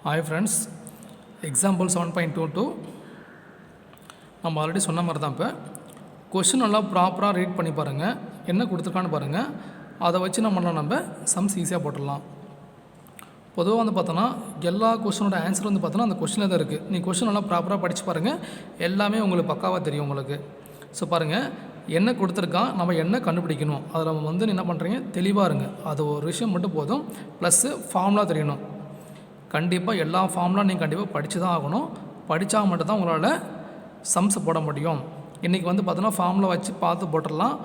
Hi friends, example 7.22 நம்ம already சொன்ன மாதிரி தான். இப்போ கொஷின் நல்லா ப்ராப்பராக ரீட் பண்ணி பாருங்கள், என்ன கொடுத்துருக்கான்னு பாருங்கள். அதை வச்சு நம்ம சம்ஸ் ஈஸியாக போட்டுடலாம். பொதுவாக வந்து பார்த்தோன்னா எல்லா கொஷினோட ஆன்சர் வந்து பார்த்தோன்னா அந்த கொஷினில் தான் இருக்குது. நீங்கள் கொஷின் நல்லா ப்ராப்பராக படித்து பாருங்கள், எல்லாமே உங்களுக்கு பக்காவாக தெரியும் உங்களுக்கு. ஸோ பாருங்கள், என்ன கொடுத்துருக்கான், நம்ம என்ன கண்டுபிடிக்கணும், அதில் நம்ம வந்து என்ன பண்ணுறீங்க, தெளிவாக இருங்க. அது ஒரு விஷயம் மட்டும் போதும். ப்ளஸ்ஸு ஃபார்முலா தெரியணும். கண்டிப்பாக எல்லா ஃபார்முலா நீங்கள் கண்டிப்பாக படித்து தான் ஆகணும். படித்தா மட்டும் தான் உங்களால் சம்ஸ் போட முடியும். இன்றைக்கி வந்து பார்த்தோன்னா ஃபார்முலா வச்சு பார்த்து போட்டுடலாம்.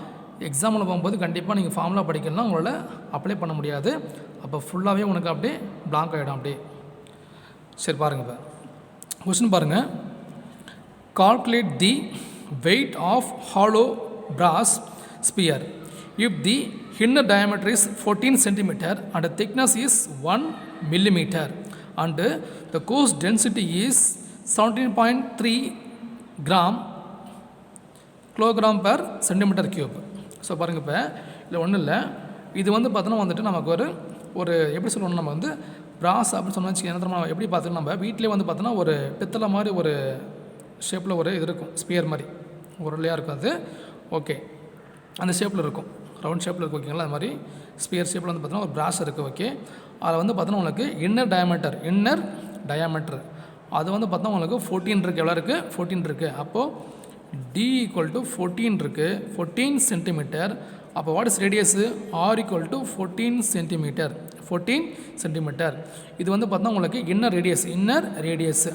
எக்ஸாமில் போகும்போது கண்டிப்பாக நீங்கள் ஃபார்முலா படிக்கலாம், உங்களால் அப்ளை பண்ண முடியாது. அப்போ ஃபுல்லாகவே உனக்கு அப்படியே பிளாங்க் ஆகிடும் அப்படியே. சரி பாருங்கள், இப்போ கொஸ்டின் பாருங்கள். Calculate the weight of hollow brass sphere if the inner diameter is 14 cm and the thickness is 1 millimeter and the coarse density is 17.3 gram kilogram per centimeter cube. So பாருங்கள், இப்போ இல்லை ஒன்றும் இல்லை, இது வந்து பார்த்தோன்னா வந்துட்டு நமக்கு ஒரு எப்படி சொல்லணும், நம்ம வந்து பிராஸ் அப்படின்னு சொன்னால் வச்சு என்ன எப்படி பார்த்துக்கலாம், நம்ம வீட்டிலே வந்து பார்த்தோன்னா ஒரு பித்தளை மாதிரி ஒரு ஷேப்பில் ஒரு இது இருக்கும், ஸ்பியர் மாதிரி உருளையாக இருக்கும் அது. ஓகே, அந்த ஷேப்பில் இருக்கும், ரவுண்ட் ஷேப்பில் இருக்கும். ஓகேங்களா, அது மாதிரி ஸ்பியர் ஷேப்பில் வந்து பார்த்தோன்னா ஒரு பிராஸ் இருக்குது. ஓகே, அதில் வந்து பார்த்தோன்னா உங்களுக்கு இன்னர் டயாமீட்டர் அது வந்து பார்த்தோன்னா உங்களுக்கு 14 இருக்குது. எவ்வளோ இருக்குது? 14 இருக்குது. அப்போது D = 14 இருக்குது, 14 சென்டிமீட்டர். அப்போ what is radius? R = 14 centimetre. இது வந்து பார்த்தோன்னா உங்களுக்கு இன்னர் ரேடியஸ்.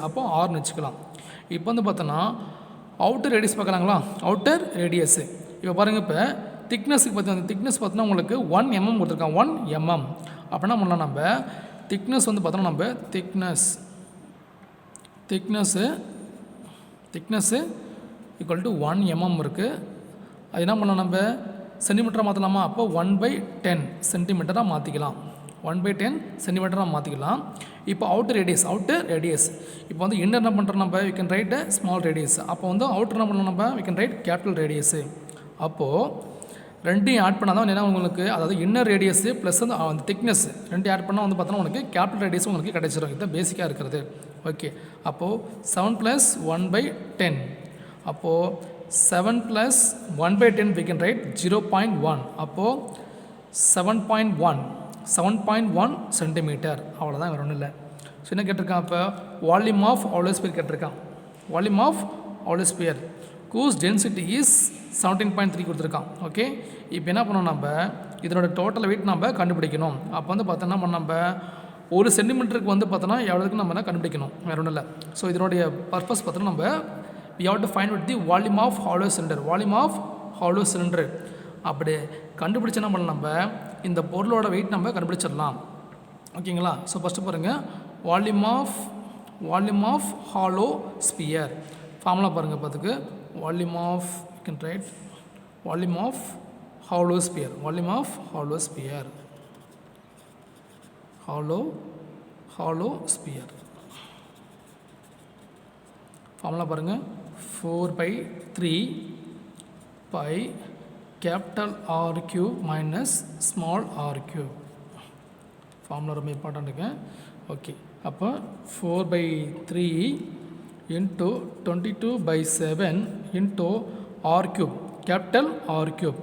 அப்போது ஆர்னு வச்சுக்கலாம். இப்போ வந்து பார்த்தோன்னா அவுட்டர் ரேடியஸ் பார்க்கலாங்களா? அவுட்டர் ரேடியஸு இப்போ பாருங்கள், இப்போ திக்னஸுக்கு பார்த்தீங்கன்னா திக்னஸ் பார்த்தோன்னா உங்களுக்கு 1 mm கொடுத்துருக்கான். 1 mm அப்படின்னா பண்ணலாம், நம்ம திக்னஸ் வந்து பார்த்தோன்னா நம்ம திக்னஸ்ஸு ஈக்குவல் டு 1 mm இருக்குது. அது என்ன பண்ணலாம், நம்ம சென்டிமீட்டராக மாற்றலாமா? அப்போ 1/10 சென்டிமீட்டராக மாற்றிக்கலாம். 1/10 சென்டிமீட்டராக மாற்றிக்கலாம். இப்போ அவுட்டர் ரேடியஸ் இப்போ வந்து இன்னர் என்ன பண்ணுறோம், நம்ம we can write small radius. அப்போ வந்து அவுட்டர் என்ன பண்ணலாம், நம்ம we can write capital radius. அப்போது ரெண்டையும் ஆட் பண்ணால் தான் என்ன உங்களுக்கு, அதாவது இன்னர் ரேடியஸு ப்ளஸ் அந்த திக்னஸ் ரெண்டையும் ஆட் பண்ணால் வந்து பார்த்தோன்னா உங்களுக்கு கேபிட்டல் ரேடியஸ் உங்களுக்கு கிடைச்சிடும். இதுதான் பேசிக்காக இருக்கிறது. ஓகே, அப்போது 7 + 1/10. அப்போது 7 + 1/10 we can write 0.1. அப்போது 7.1 சென்டிமீட்டர். அவ்வளோதான், வேறு ஒன்றும் இல்லை. ஸோ என்ன கேட்டிருக்கான், இப்போ வால்யூம் ஆஃப் ஹாலோ ஸ்பியர் கேட்டிருக்கான். Volume of hollow sphere whose density is 17.3 கொடுத்துருக்கான். ஓகே, இப்போ என்ன பண்ணோம், நம்ம இதனோட டோட்டல் வெயிட் நம்ம கண்டுபிடிக்கணும். அப்போ வந்து பார்த்தோன்னா நம்ம 1 சென்டிமீட்டருக்கு வந்து பார்த்தோன்னா எவ்வளோக்கு நம்ம கண்டுபிடிக்கணும், வேறு ஒன்றும் இல்லை. ஸோ இதனுடைய பர்பஸ் பார்த்தோன்னா நம்ம we have to find out the volume of hollow cylinder. அப்படி கண்டுபிடிச்சா நம்ம இந்த பொருளோட வெயிட் நம்ம கண்டுபிடிச்சிடலாம். ஓகேங்களா, ஸோ ஃபஸ்ட்டு பாருங்கள், volume of hollow sphere formula பாருங்கள். பார்த்துக்கு volume of hollow sphere formula பாருங்கள். 4/3 pi capital R cube minus small r cube. Formula ரொம்ப இம்பார்ட்டண்ட்டுங்க. ஓகே, அப்போ 4/3 into 22/7 into R cube, capital R cube,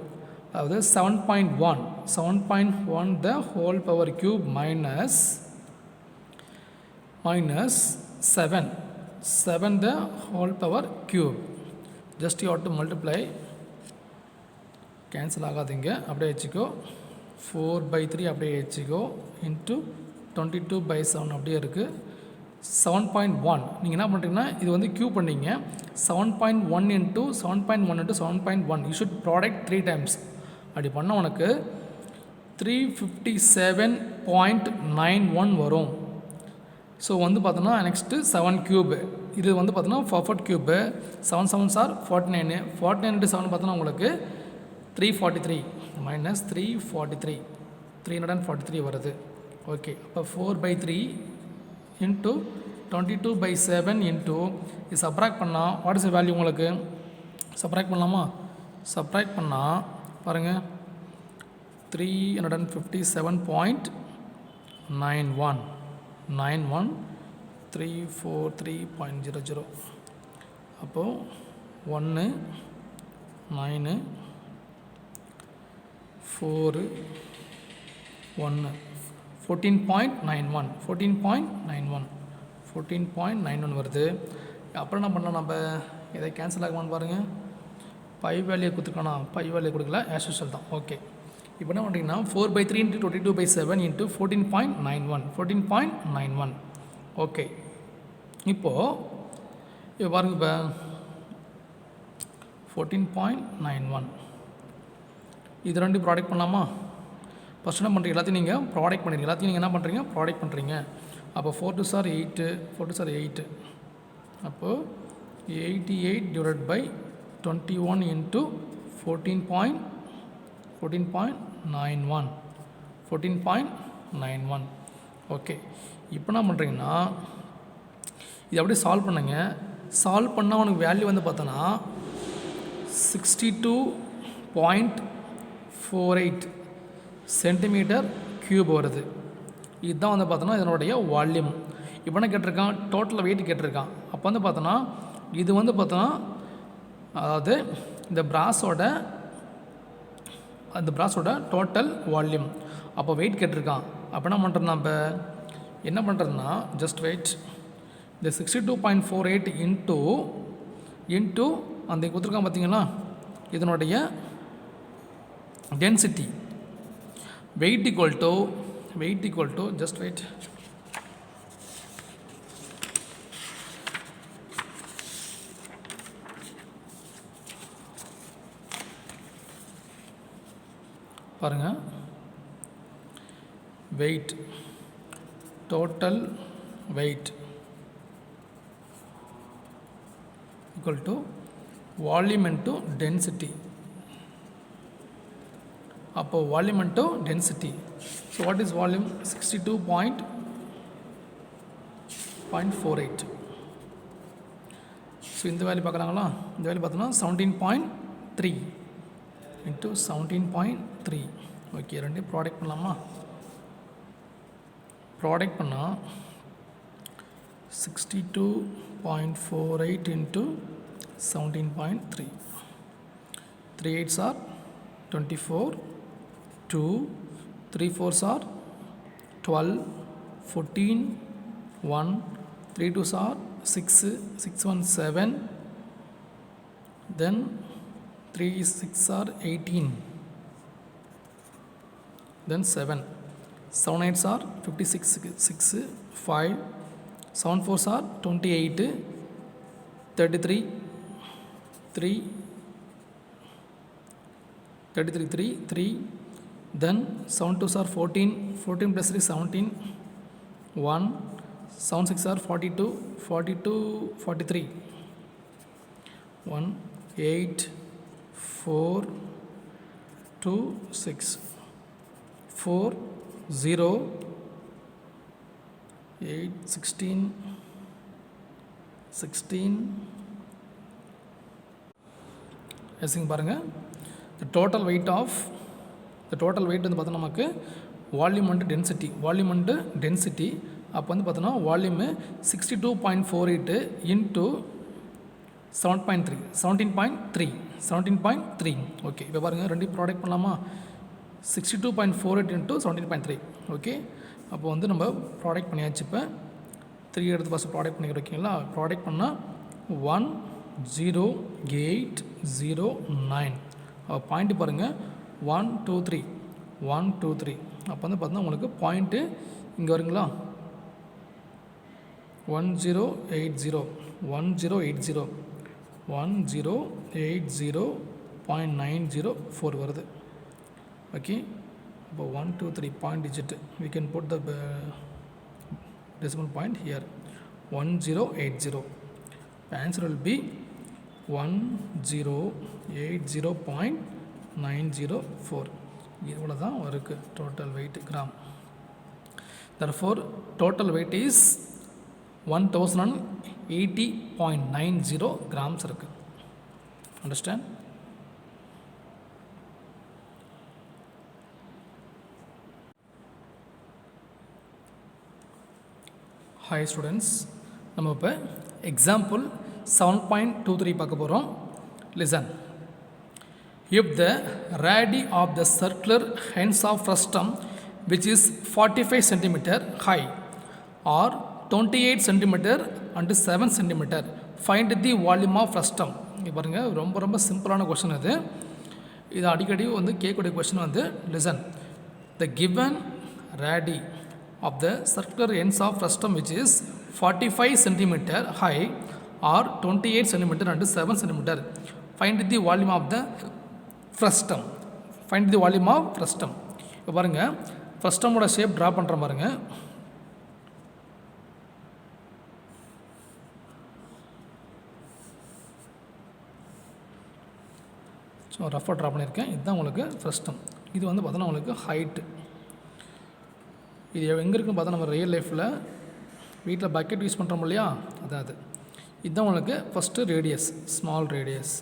அதாவது 7.1 the whole power cube minus 7 the whole power cube. Just you have to multiply, cancel ஆகாதீங்க, அப்படியே வச்சுக்கோ. 4/3 அப்படியே வச்சுக்கோ into 22/7 அப்படியே இருக்குது. 7.1 நீங்கள் என்ன பண்ணுறீங்கன்னா இது வந்து க்யூப் பண்ணிங்க. 7.1 into 7.1 you should product 3 times. அப்படி பண்ணால் உனக்கு 357.91 வரும். ஸோ வந்து பார்த்தோன்னா நெக்ஸ்ட்டு 7 க்யூபு, இது வந்து பார்த்தோன்னா perfect cube. 7 7s are 49. 49 into 7 பார்த்தோன்னா உங்களுக்கு 343 minus 343 வருது. ஓகே, அப்போ 4/3 into 22/7 into இது சப்ராக்ட் பண்ணால் வாட் இஸ் வேல்யூ உங்களுக்கு? சப்ராக்ட் பண்ணலாமா? சப்ராக்ட் பண்ணால் பாருங்கள், 357.91 343.00. அப்போது 1 9 4 1 14.91 வருது. அப்புறம் என்ன பண்ணலாம், நம்ம இதை கேன்சல் ஆகுமான்னு பாருங்கள். பை வேல்யூ கொடுத்துருக்கானா, பை வேல்யூ கொடுக்கல, ஆஸ் யூஷுவல் தான். ஓகே, இப்போ என்ன பண்ணுறீங்கன்னா 4/3 × 22/7 × 14.91. ஓகே, இப்போது பாருங்க, இப்போ 14.91 இது ரெண்டு ப்ராடக்ட் பண்ணலாமா? ஃபஸ்ட் என்ன பண்ணுறீங்க, எல்லாத்தையும் நீங்கள் ப்ராடக்ட் பண்ணுறீங்க. எல்லாத்தையும் நீங்கள் என்ன பண்ணுறீங்க, ப்ராடக்ட் பண்ணுறீங்க. அப்போ 4 2 சார் 8, 4 2 சார் 8. அப்போது 88/21 × 14.91. ஓகே, இப்போ என்ன பண்ணுறீங்கன்னா இது அப்படியே சால்வ் பண்ணுங்க. சால்வ் பண்ணால் உனக்கு வேல்யூ வந்து பார்த்தோன்னா 62.48 சென்டிமீட்டர் க்யூப் வருது. இதுதான் வந்து பார்த்தோன்னா இதனுடைய வால்யூம். இப்போ என்ன கேட்டிருக்கான், டோட்டல் வெயிட் கேட்டிருக்கான். அப்போ வந்து பார்த்தோன்னா இது வந்து பார்த்தோன்னா அதாவது இந்த பிராஸோட டோட்டல் வால்யூம். அப்போ வெயிட் கேட்டிருக்கான். அப்போ என்ன பண்ணுறதுனா, இப்போ என்ன பண்ணுறதுனா ஜஸ்ட் வெயிட் இந்த 62.48 இன்ட்டு அந்த கொடுத்துருக்கான் பார்த்தீங்களா, இதனுடைய density weight equal to just weight பாருங்கள், weight total weight equal to volume into density. அப்போ volume into density. So what is volume? 62.48. So இந்த வேல்யூ பார்க்குறாங்களா, இந்த வேல்யூ பார்த்தோம்னா 17.3 into 17.3. ஓகே, ரெண்டையும் ப்ராடக்ட் பண்ணலாமா? ப்ராடக்ட் பண்ணால் 62.48 into 17.3. 3 8s are 24, 2 3 4s are 12, 14, 1 3 2s are 6, 6 1 7, then 3 6 are 18, then 7 8s are 56, 6 5, 7 4s are 28, 33 3, 3, then 7 2s are 14, 14 plus 3 17, 1 7 6 are 42, 43, 1 8 4 2 6 4 0 8 16 எஸ்ங்க பாருங்கள். the total weight வந்து பார்த்தோன்னா நமக்கு வால்யூம் அண்டு டென்சிட்டி அப்போ வந்து பார்த்தோன்னா வால்யூமு 62.48 இன்ட்டு 17.3. ஓகே, இப்போ பாருங்கள், ரெண்டு ப்ராடக்ட் பண்ணலாமா? 62.48 இன்ட்டு 17.3. ஓகே, அப்போ வந்து நம்ம ப்ராடக்ட் பண்ணியாச்சு. இப்போ 3 எடுத்து ஃபஸ்ட்டு ப்ராடக்ட் பண்ணிக்கிறோம். ஓகேங்களா, ப்ராடக்ட் பண்ணால் 10809. பாயிண்ட்டு பாருங்கள், 1 2 3 அப்போ வந்து பார்த்தோன்னா உங்களுக்கு பாயிண்ட்டு இங்கே வருங்களா, 1080.904 வருது. ஓகே, இப்போ 1 2 3 point digit we can put the decimal point here, 1080. answer will be 1080.904. இவ்வளோ தான் இருக்குது total wait gram. therefore total weight is 1080.90 grams இருக்குது. understand? Hi students, நம்ம இப்போ எக்ஸாம்பிள் 7.23 பார்க்க போகிறோம். Listen. If the radii of the circular ends of frustum, which is 45 cm high, or 28 cm and 7 cm, find the volume of frustum. இங்கே பாருங்கள், ரொம்ப ரொம்ப சிம்பிளான கொஷின் இது. இது அடிக்கடி வந்து கேட்கக்கூடிய கொஷின் வந்து listen. The given radii of the circular ends of frustum, which is 45 cm high or 28 cm and 7 cm, find the volume of the frustum. Find the volume of frustum. இப்போ பாருங்கள், ஃப்ரஸ்டமோட shape draw பண்ணுற பாருங்க. So ரஃபாக draw பண்ணியிருக்கேன். இதுதான் உங்களுக்கு frustum. இது வந்து பார்த்தோன்னா உங்களுக்கு ஹைட்டு. இது எங்கே இருக்குன்னு பார்த்தா நம்ம ரியல் லைஃப்பில் வீட்டில் பக்கெட் யூஸ் பண்ணுறோம் இல்லையா, அதான் அது. இதுதான் உங்களுக்கு ஃபஸ்ட்டு ரேடியஸ், ஸ்மால் ரேடியஸ்.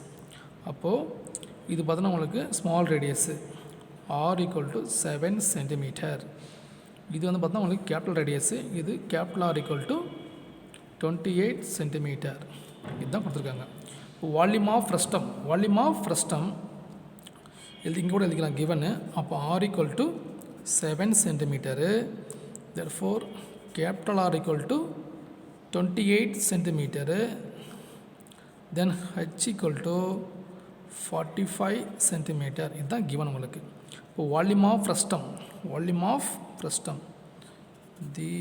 அப்போது இது பார்த்தோன்னா உங்களுக்கு small radius R equal to 7 centimetre. இது வந்து பார்த்தா உங்களுக்கு கேபிட்டல் ரேடியஸு. இது capital R equal to 28 centimetre. இதுதான் கொடுத்துருக்காங்க. இப்போ volume of frustum, volume of frustum எழுதி இங்கே கூட எழுதிக்கலாம் கிவனு. அப்போ R equal to 7 centimetre. Therefore capital R equal to 28 centimetre. Then H equal to 45 centimetre. இதுதான் கிவன் உங்களுக்கு. இப்போ volume of frustum, volume of frustum, the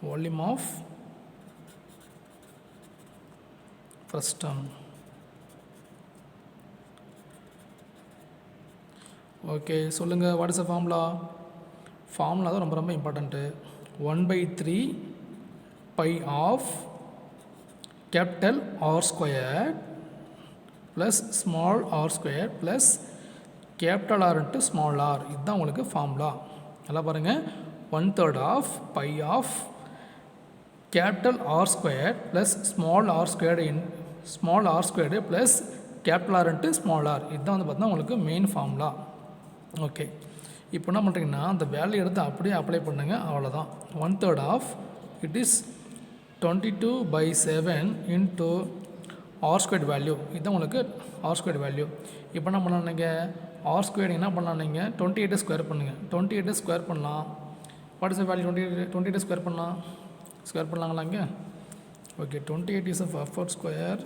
volume of frustum. Okay, சொல்லுங்கள், what is a formula? Formula தான் ரொம்ப ரொம்ப important. 1/3 pi of capital R square plus small R square plus capital R into small R. இதுதான் உங்களுக்கு formula. நல்லா பாருங்கள், 1/3 of pi of capital R square plus small R squared in small R squared plus capital R into small R. இதுதான் வந்து பார்த்தீங்கன்னா உங்களுக்கு main formula. Okay, இப்போ என்ன பண்ணுறீங்கன்னா அந்த வேல்யூ எடுத்து அப்படியே அப்ளை பண்ணுங்க, அவ்வளோதான். 1/3 of it is 22/7 into R squared value. இதுதான் உங்களுக்கு ஆர் ஸ்கொயர்ட் வேல்யூ. இப்போ என்ன பண்ணலாம், நீங்கள் ஆர் ஸ்கொயர்டு என்ன பண்ணலாம், நீங்கள் 28 ஸ்கொயர் பண்ணுங்கள். 28 ஸ்கொயர் பண்ணலாம். What is value? 28 ஸ்கொயர் பண்ணலாம், ஸ்கொயர் பண்ணலாங்களா இங்கே? Okay, 28 is 4 square.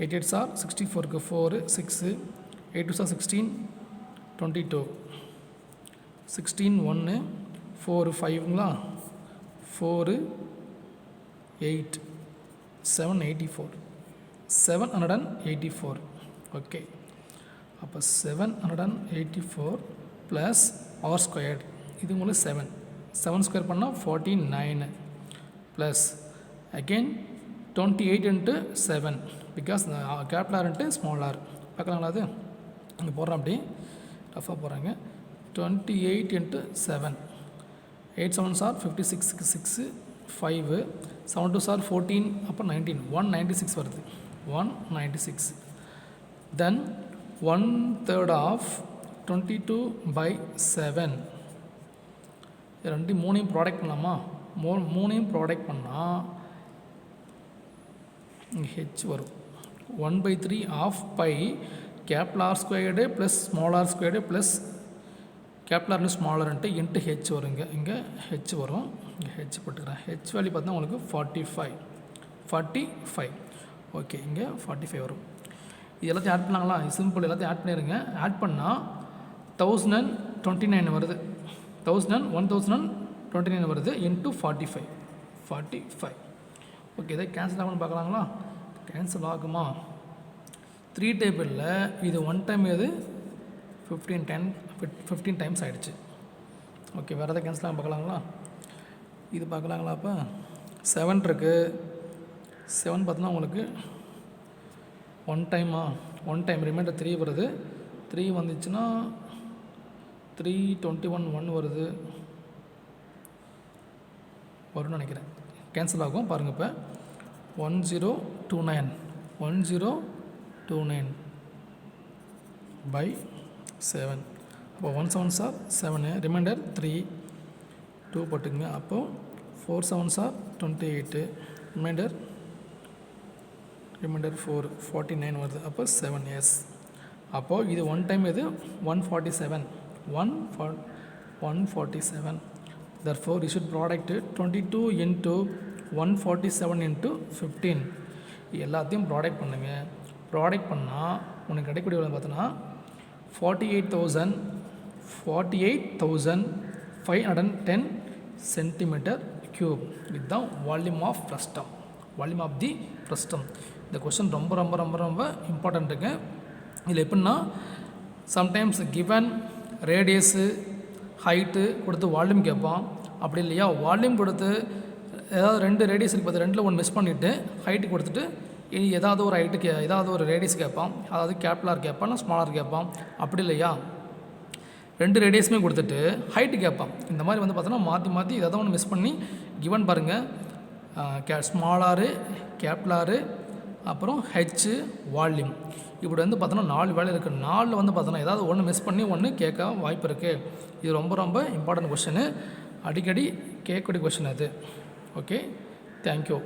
8 8s are 64க்கு 4 6 8 2s ஆர் 16 22 16 1 4 5ங்களா 4 8 784 784. ஓகே, அப்போ 784 ப்ளஸ் ஆர் ஸ்கொயர்டு. இது உங்களுக்கு 7 ஸ்கொயர் பண்ணால் 49 plus again 28 into 7 because capital R into small R. பார்க்கலாங்களா? அது இங்கே போடுறேன், அப்படி ரஃபாக போகிறாங்க. 28 into 7 8 7s R 56 6 5 7 2s R 14 அப்போ 19 196 வருது. 196. தென் 1/3 ஆஃப் 22/7. ரெண்டு மூணையும் ப்ராடக்ட் பண்ணலாமா? மூணையும் ப்ராடக்ட் பண்ணால் இங்கே ஹெச் வரும். 1/3 of pi capital R squared plus small R squared plus capital ஆர்னு ஸ்மால் ஆர்ன்ட்டு இன்ட்டு ஹெச் வருங்க. இங்கே ஹெச் வரும், இங்கே ஹெச் போட்டுக்கிறேன். ஹெச் வேல்யூ பார்த்தா உங்களுக்கு 45. ஓகே, இங்கே 45 வரும். இது எல்லாத்தையும் ஆட் பண்ணாங்களா? சிம்பிள், எல்லாத்தையும் ஆட் பண்ணிடுங்க. ஆட் பண்ணால் 1029 வருது. 1029 வருது இன்ட்டு 45. ஓகே, இதை கேன்சல் ஆகும்னு பார்க்கலாங்களா? கேன்சல் ஆகுமா? 3 டேபிளில் இது 1 டைம், இது 15 டைம்ஸ் ஆகிடுச்சு. ஓகே, வேறு எதாவது கேன்சல் ஆகும் பார்க்கலாங்களா? இது பார்க்கலாங்களா? அப்போ 7 இருக்குது. 7 பார்த்தோன்னா உங்களுக்கு 1 டைம் ரிமைண்டர் 3 வருது. 3 வந்துச்சுன்னா 321 1 வரும்னு நினைக்கிறேன். கேன்சல் ஆகும் பாருங்கள். இப்போ 1029 by 7. அப்போ 1 7s are 7, ரிமைண்டர் 3 2 போட்டுங்க. அப்போது 4 7s are 28, remainder 4 49 வருது. அப்போ 7 yes. அப்போது இது ஒன் டைம் இது 147 147. therefore you should product 22 into 147 into 15. எல்லாத்தையும் ப்ராடக்ட் பண்ணுங்கள். ப்ராடக்ட் பண்ணால் உனக்கு கிடைக்கக்கூடிய பார்த்தோன்னா 48,510 சென்டிமீட்டர் க்யூப். இதுதான் volume of frustum, volume of the frustum. இந்த கொஸ்டின் ரொம்ப ரொம்ப ரொம்ப ரொம்ப இம்பார்ட்டண்ட்டுங்க. இதில் எப்படின்னா சம்டைம்ஸ் கிவன் ரேடியஸு ஹைட்டு கொடுத்து வால்யூம் கேட்பான். அப்படி இல்லையா வால்யூம் கொடுத்து ஏதாவது 2 ரேடியஸ் இருக்குது, பார்த்து 2ல் 1 மிஸ் பண்ணிவிட்டு ஹைட்டு கொடுத்துட்டு ஏதாவது ஒரு ஹைட்டு ஏதாவது ஒரு ரேடியஸ் கேட்பான். அதாவது கேபிட்டலாக கேட்பான், ஸ்மாலாக கேட்பான். அப்படி இல்லையா 2 ரேடியஸுமே கொடுத்துட்டு ஹைட்டு கேட்பான். இந்த மாதிரி வந்து பார்த்தோன்னா மாற்றி ஏதாவது ஒன்று மிஸ் பண்ணி கிவன் பாருங்கள், ஸ்மாலாரு, கேபிட்டலாரு, அப்புறம் ஹெச்சு, வால்யூம். இப்படி வந்து பார்த்தோன்னா 4 வேலை இருக்குது. 4 வந்து பார்த்தோன்னா ஏதாவது ஒன்று மிஸ் பண்ணி ஒன்று கேட்க வாய்ப்பு இருக்குது. இது ரொம்ப ரொம்ப இம்பார்ட்டன்ட் கொஷினு, அடிக்கடி கேட்கக்கூடிய கொஷின் அது. Okay, thank you.